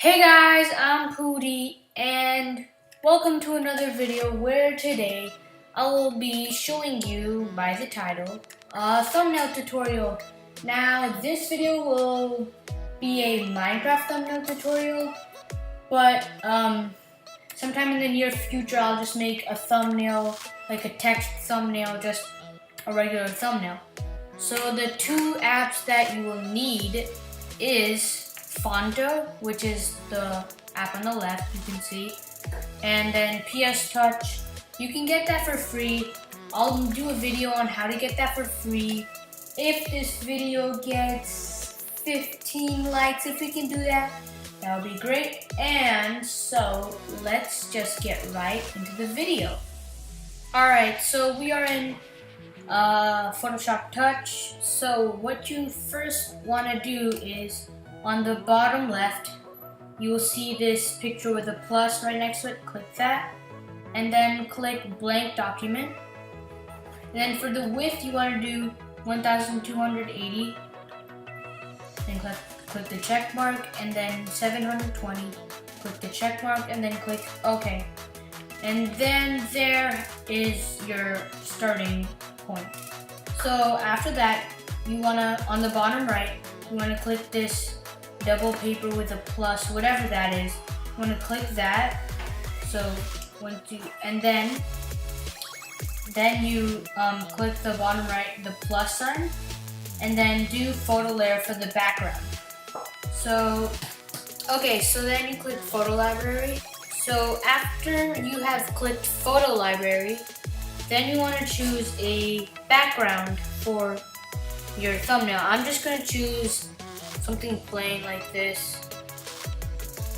Hey guys, I'm Pooty and welcome to another video where today I will be showing you, by the title, a thumbnail tutorial. Now this video will be a Minecraft thumbnail tutorial, but sometime in the near future I'll just make a thumbnail, like a text thumbnail, just a regular thumbnail. So the two apps that you will need is Fonto, which is the app on the left, you can see, and then PS Touch. You can get that for free. I'll do a video on how to get that for free. If this video gets 15 likes, if we can do that, that would be great. And so let's just get right into the video. Alright, so we are in Photoshop Touch. So what you first want to do is, on the bottom left, you will see this picture with a plus right next to it. Click that, and then click blank document. And then for the width, you want to do 1280. Then click the check mark, and then 720. Click the check mark, and then click OK. And then there is your starting point. So after that, you wanna, on the bottom right, you wanna click this double paper with a plus, whatever that is. You wanna click that. So and then you click the bottom right, the plus sign, and then do photo layer for the background. So so then you click photo library. So after you have clicked photo library, then you want to choose a background for your thumbnail. I'm just going to choose something plain like this.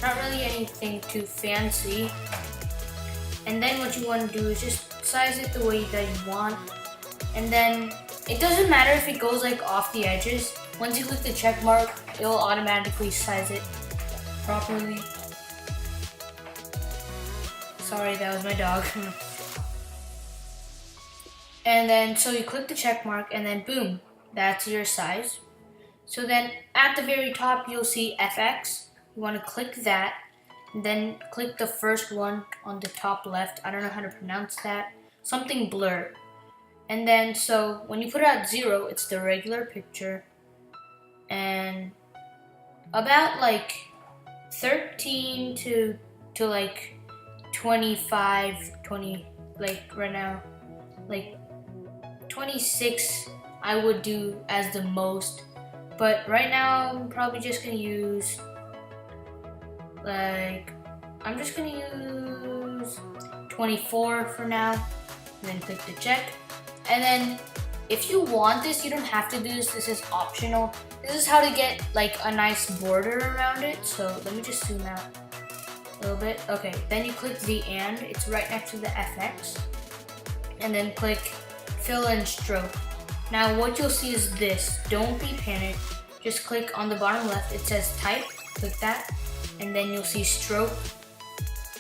Not really anything too fancy. And then what you want to do is just size it the way that you want. And then it doesn't matter if it goes like off the edges. Once you click the check mark, it will automatically size it properly. Sorry, that was my dog. And then, so you click the check mark, and then boom, that's your size. So then at the very top, you'll see FX. You want to click that, and then click the first one on the top left. I don't know how to pronounce that. Something blur. And then, so when you put it at 0, it's the regular picture. And about like 13 to like 25, 20, like right now, like 26 I would do as the most, but right now I'm probably just gonna use, like, I'm just gonna use 24 for now, and then click the check. And then if you want this, you don't have to do this, this is optional. This is how to get like a nice border around it. So let me just zoom out a little bit. Okay, then you click the and, it's right next to the FX, and then click fill and stroke. Now what you'll see is this. Don't be panicked. Just click on the bottom left. It says type. Click that, and then you'll see stroke.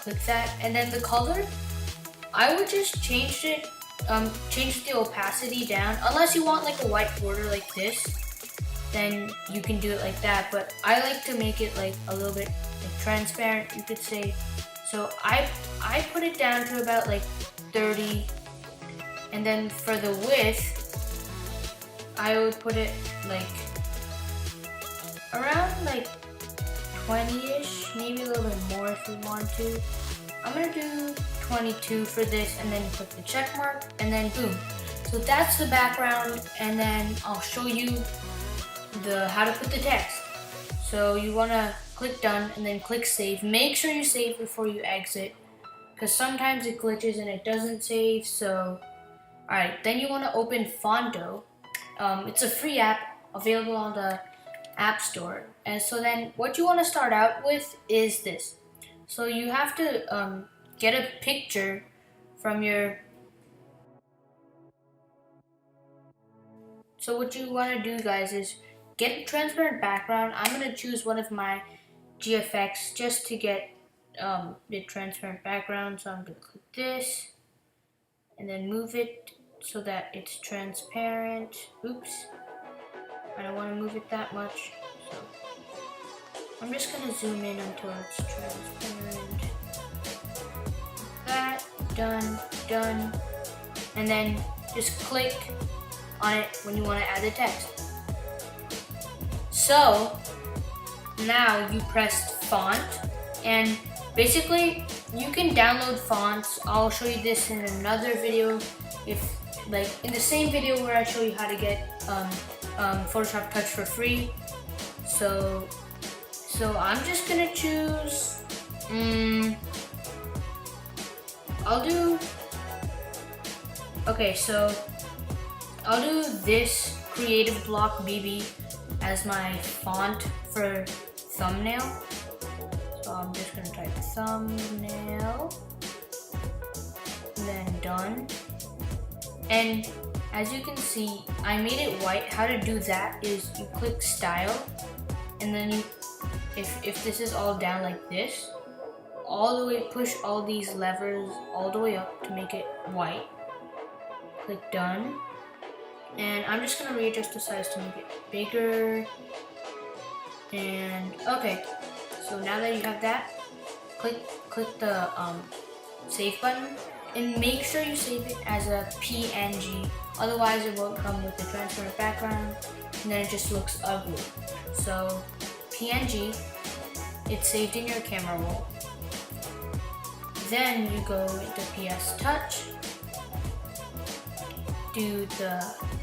Click that, and then the color, I would just change it. Change the opacity down. Unless you want like a white border like this, then you can do it like that. But I like to make it like a little bit like transparent, you could say. So I put it down to about like 30. And then for the width, I would put it like around like 20-ish, maybe a little bit more if you want to. I'm gonna do 22 for this, and then click the check mark, and then boom. So that's the background, and then I'll show you how to put the text. So you wanna click done, and then click save. Make sure you save before you exit, because sometimes it glitches and it doesn't save. So alright, then you want to open Fonto. It's a free app available on the App Store. And so then what you want to start out with is this. So you have to get a picture from your... So what you want to do, guys, is get a transparent background. I'm going to choose one of my GFX just to get the transparent background. So I'm going to click this, and then move it so that it's transparent. Oops, I don't want to move it that much. So I'm just gonna zoom in until it's transparent. That, done, done. And then just click on it when you want to add the text. So now you pressed font, and basically you can download fonts. I'll show you this in another video, if like in the same video where I show you how to get Photoshop Touch for free. So I'm just gonna choose, I'll do this Creative Block BB as my font for thumbnail. So I'm just gonna type thumbnail, and then done. And as you can see, I made it white. How to do that is you click style, and then if this is all down like this, all the way, push all these levers all the way up to make it white. Click done. And I'm just gonna readjust the size to make it bigger. And okay, so now that you have that, click the save button, and make sure you save it as a PNG. Otherwise, it won't come with the transparent background, and then it just looks ugly. So PNG, it's saved in your camera roll. Then you go into PS Touch,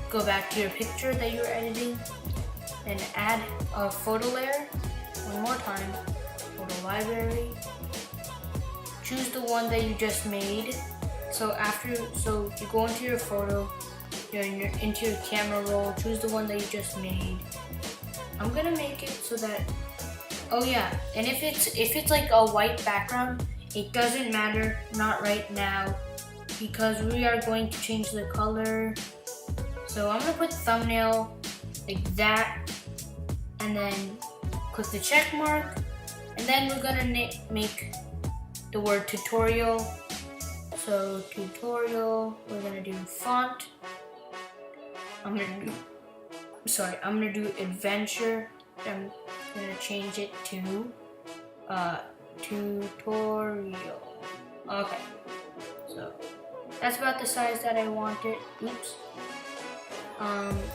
go back to your picture that you were editing, and add a photo layer one more time. Photo library. Choose the one that you just made. So you go into your photo, into your camera roll. Choose the one that you just made. I'm gonna make it so that, oh yeah, and if it's like a white background, it doesn't matter, not right now, because we are going to change the color. So I'm gonna put thumbnail like that, and then click the check mark, and then we're gonna make the word tutorial. So tutorial, we're gonna do font. I'm gonna do adventure. I'm gonna change it to tutorial. Okay, so that's about the size that I want it. Oops.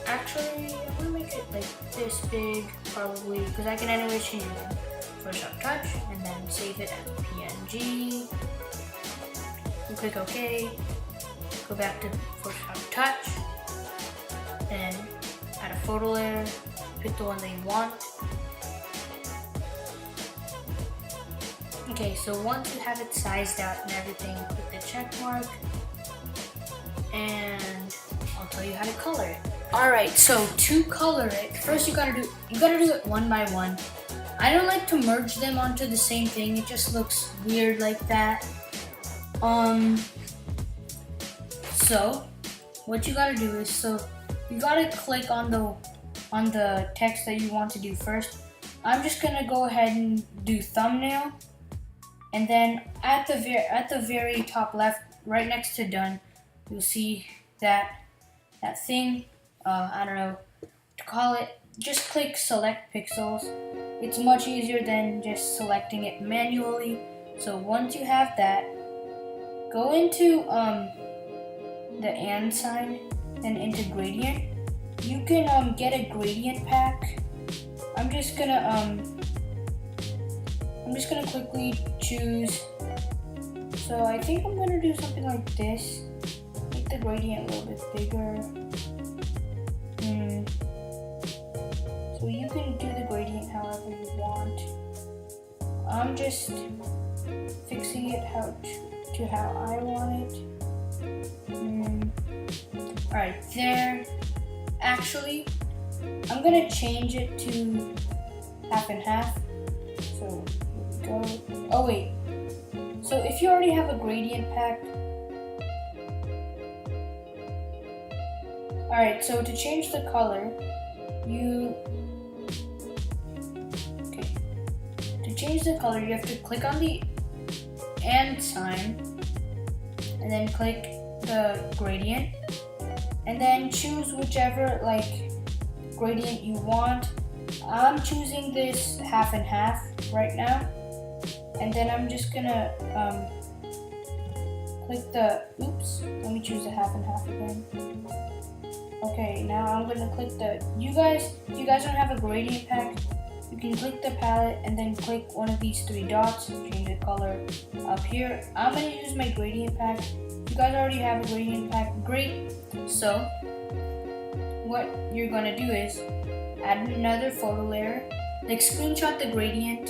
Actually, I'm gonna make it like this big, probably, because I can anyway change it in Photoshop Touch, and then save it as PNG. And click OK. Go back to Photoshop Touch, and add a photo layer. Pick the one that you want. Okay, so once you have it sized out and everything, click the check mark, and I'll tell you how to color it. Alright, so to color it, first you gotta do it one by one. I don't like to merge them onto the same thing, it just looks weird like that. So what you gotta do is, you gotta click on the text that you want to do first. I'm just gonna go ahead and do thumbnail, and then at the very top left, right next to done, you'll see that thing, I don't know what to call it. Just click select pixels. It's much easier than just selecting it manually. So once you have that, go into the and sign and into gradient. You can get a gradient pack. I'm just gonna quickly choose. So I think I'm gonna do something like this. Make the gradient a little bit bigger. So you can do the gradient however you want. I'm just fixing it how I want it. Alright, there. Actually, I'm gonna change it to half and half. So here we go. Oh wait. So if you already have a gradient pack, alright, so to change the color, you have to click on the and sign, and then click the gradient, and then choose whichever gradient you want. I'm choosing this half and half right now, and then I'm just gonna click the, oops, let me choose the half and half again. Okay, now I'm gonna click the, you guys don't have a gradient pack, you can click the palette and then click one of these three dots and change the color up here. I'm gonna use my gradient pack. If you guys already have a gradient pack, great. So what you're gonna do is add another photo layer, like screenshot the gradient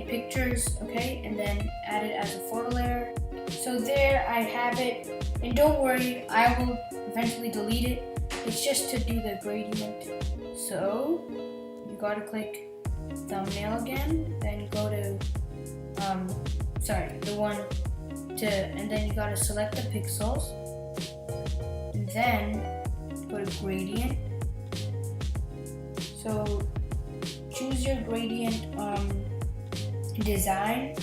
pictures, okay, and then add it as a photo layer. So there I have it, and don't worry, I will eventually delete it. It's just to do the gradient. So you gotta click thumbnail again, then go to and then you gotta select the pixels, and then go to gradient. So choose your gradient design,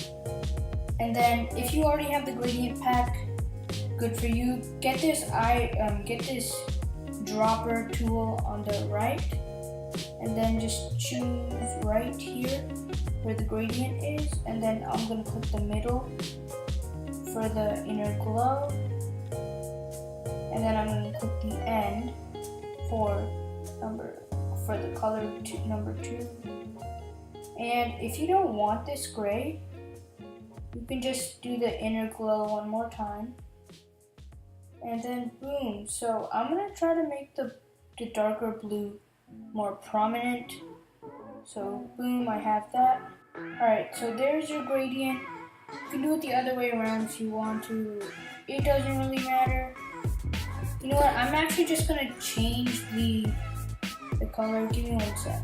and then if you already have the gradient pack, good for you. Get this dropper tool on the right, and then just choose right here where the gradient is, and then I'm gonna click the middle for the inner glow, and then I'm gonna click the end for the color number 2. And if you don't want this gray, you can just do the inner glow one more time, and then boom. So I'm gonna try to make the darker blue more prominent. So boom, I have that. Alright, so there's your gradient. You can do it the other way around if you want to. It doesn't really matter. You know what, I'm actually just gonna change the color. Give me one sec.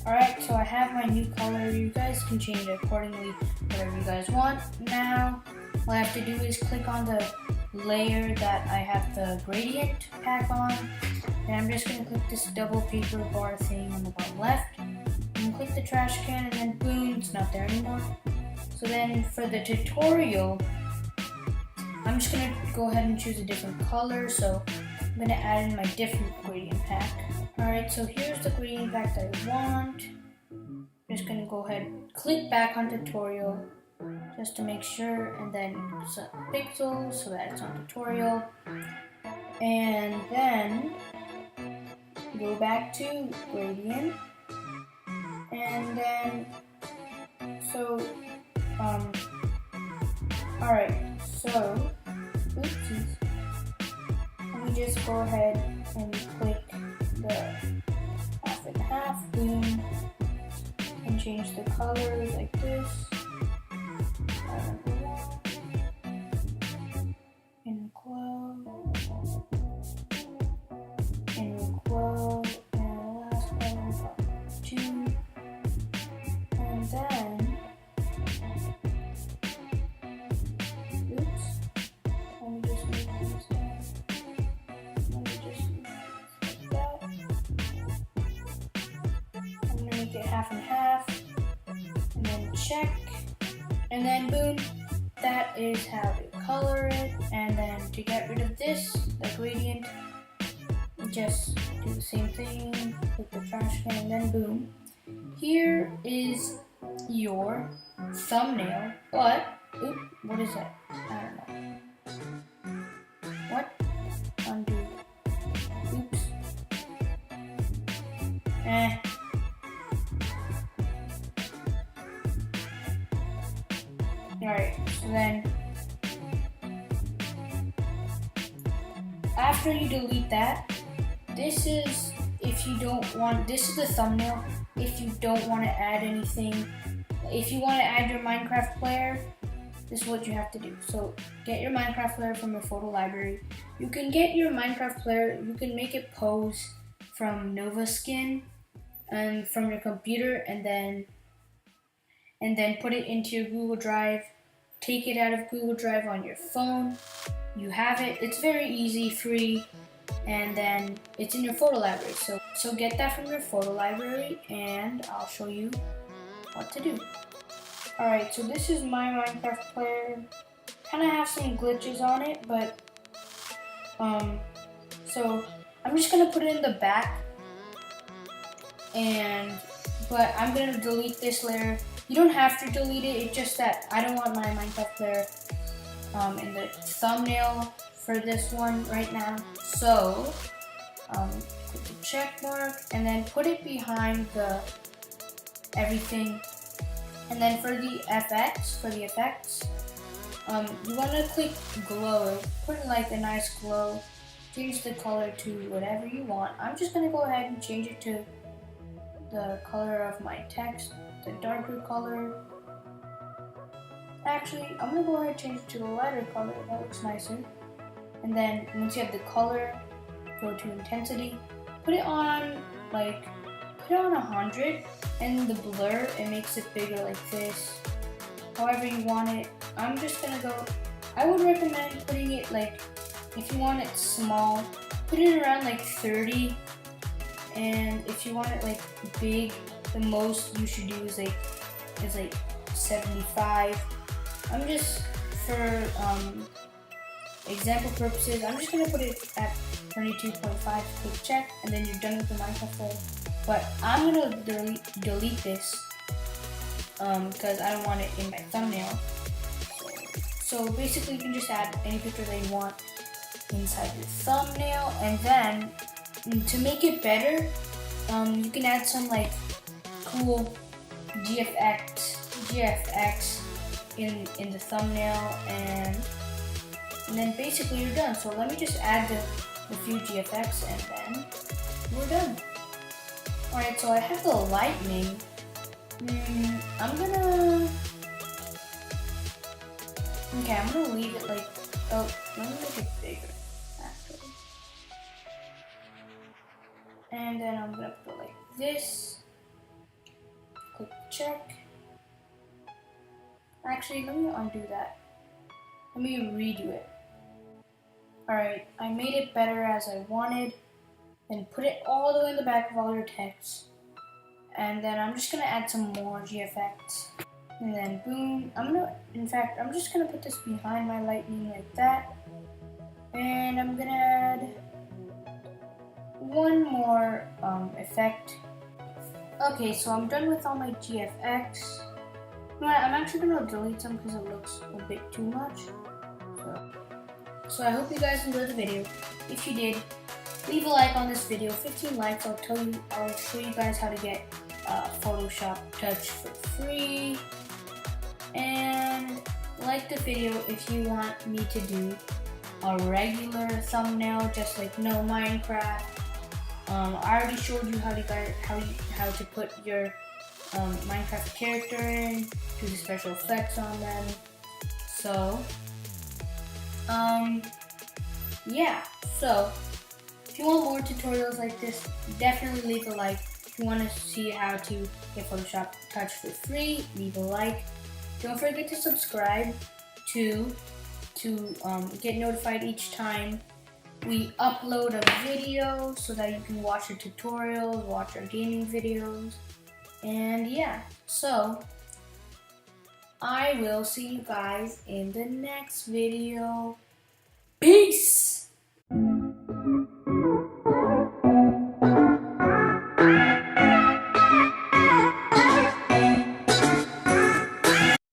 Alright, so I have my new color. You guys can change it accordingly, whatever you guys want. Now, all I have to do is click on the layer that I have the gradient pack on, and I'm just going to click this double paper bar thing on the bottom left, and click the trash can, and then boom, it's not there anymore. So then for the tutorial, I'm just going to go ahead and choose a different color, so I'm going to add in my different gradient pack. Alright, so here's the gradient pack that I want. I'm just going to go ahead and click back on tutorial just to make sure, and then set pixels so that it's on tutorial. And then go back to gradient, and then alright, so oopsies. Let me just go ahead and click the half and half, boom, and change the color like this. And glow, and glow, and last color 2, and then oops, let me just move these down. Let me just move these like that. I'm gonna make it half and half, and then check, and then boom. That is how to color it. And then to get rid of this, the gradient, just do the same thing, click the trash can, and then boom. Here is your thumbnail, but, oop, what is that? I don't know. What? Undo. Oops. Alright, so then after you delete that, this is the thumbnail. If you don't want to add anything, if you want to add your Minecraft player, this is what you have to do. So get your Minecraft player from your photo library. You can get your Minecraft player, you can make it pose from Novaskin and from your computer, and then put it into your Google Drive. Take it out of Google Drive on your phone. You have it. It's very easy, free, and then it's in your photo library. So get that from your photo library, and I'll show you what to do. Alright, so this is my Minecraft player. Kind of have some glitches on it, but so I'm just gonna put it in the back, but I'm gonna delete this layer. You don't have to delete it, it's just that I don't want my Minecraft layer in the thumbnail for this one right now. So put the check mark and then put it behind the everything. And then for the effects, you want to click glow, put like a nice glow, change the color to whatever you want. I'm just gonna go ahead and change it to the color of my text, the darker color. Actually, I'm gonna go ahead and change it to the lighter color, that looks nicer. And then once you have the color, go to intensity, put it on 100, and the blur, it makes it bigger like this, however you want it. I'm just gonna go, I would recommend putting it like, if you want it small, put it around like 30, and if you want it like big, the most you should do is like 75. I'm just, for example purposes, I'm just gonna put it at 22.5, click check, and then you're done with the Minecraft layer. But I'm gonna delete this because I don't want it in my thumbnail. So basically you can just add any picture that you want inside your thumbnail, and then to make it better, you can add some like cool GFX in the thumbnail, and then basically you're done. So let me just add the few GFX and then we're done. Alright, so I have the lightning. I'm gonna leave it like, oh, let me make it bigger, actually. And then I'm gonna put it like this. Click check. Actually, let me undo that. Let me redo it. Alright, I made it better as I wanted. Then put it all the way in the back of all your text. And then I'm just gonna add some more GFX. And then boom, I'm just gonna put this behind my lightning like that. And I'm gonna add one more effect. Okay, so I'm done with all my GFX. You know what, I'm actually gonna delete some because it looks a bit too much. So I hope you guys enjoyed the video. If you did, leave a like on this video. 15 likes, I'll show you guys how to get Photoshop Touch for free. And like the video if you want me to do a regular thumbnail, just like no Minecraft. I already showed you how to put your Minecraft character in, do the special effects on them. So yeah. So if you want more tutorials like this, definitely leave a like. If you want to see how to get Photoshop Touch for free, leave a like. Don't forget to subscribe to get notified each time we upload a video, so that you can watch our tutorials, watch our gaming videos, and yeah. So I will see you guys in the next video. Peace!